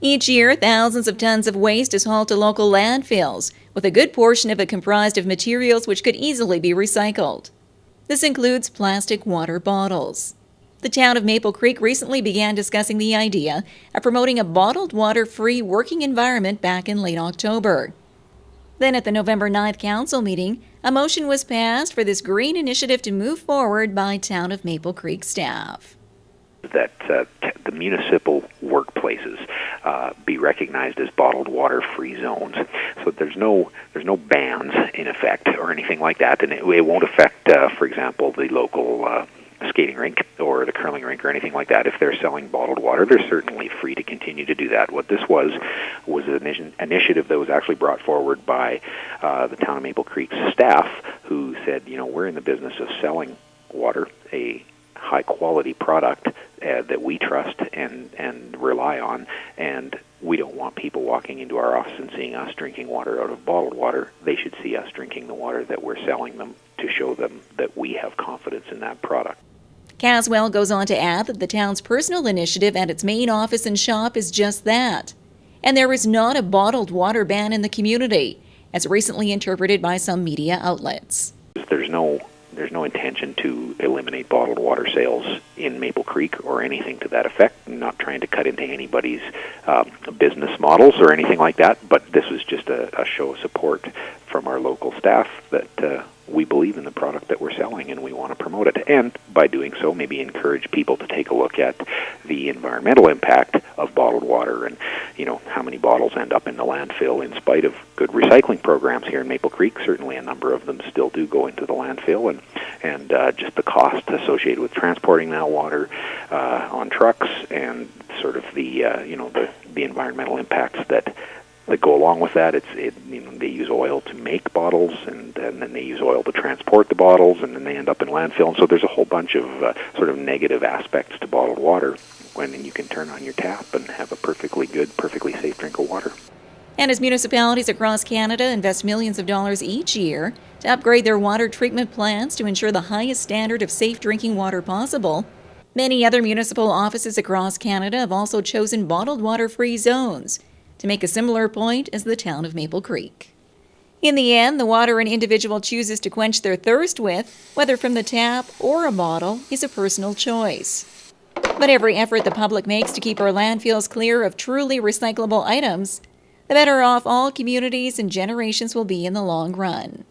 Each year, thousands of tons of waste is hauled to local landfills, with a good portion of it comprised of materials which could easily be recycled. This includes plastic water bottles. The town of Maple Creek recently began discussing the idea of promoting a bottled water-free working environment back in late October. Then at the November 9th council meeting, a motion was passed for this green initiative to move forward by town of Maple Creek staff. That the municipal workplaces be recognized as bottled water-free zones. So there's no bans in effect or anything like that, and it won't affect, for example, the local skating rink or the curling rink or anything like that. If they're selling bottled water, they're certainly free to continue to do that. What this was an initiative that was actually brought forward by the town of Maple Creek's staff, who said, we're in the business of selling water, a high-quality product that we trust and rely on, and we don't want people walking into our office and seeing us drinking water out of bottled water. They should see us drinking the water that we're selling them to show them that we have confidence in that product. Caswell goes on to add that the town's personal initiative at its main office and shop is just that. And there is not a bottled water ban in the community, as recently interpreted by some media outlets. There's no intention to eliminate bottled water sales in Maple Creek or anything to that effect. I'm not trying to cut into anybody's business models or anything like that, but this was just a show of support from our local staff that we believe in the product that we're selling and we want to promote it. And by doing so, maybe encourage people to take a look at the environmental impact of bottled water and, how many bottles end up in the landfill in spite of good recycling programs here in Maple Creek. Certainly a number of them still do go into the landfill, and just the cost associated with transporting that water on trucks and sort of the environmental impacts that go along with that. They use oil to make bottles, and then they use oil to transport the bottles, and then they end up in landfill. And so there's a whole bunch of sort of negative aspects to bottled water when you can turn on your tap and have a perfectly good, perfectly safe drink of water. And as municipalities across Canada invest millions of dollars each year to upgrade their water treatment plants to ensure the highest standard of safe drinking water possible, many other municipal offices across Canada have also chosen bottled water-free zones to make a similar point as the town of Maple Creek. In the end, the water an individual chooses to quench their thirst with, whether from the tap or a bottle, is a personal choice. But every effort the public makes to keep our landfills clear of truly recyclable items, the better off all communities and generations will be in the long run.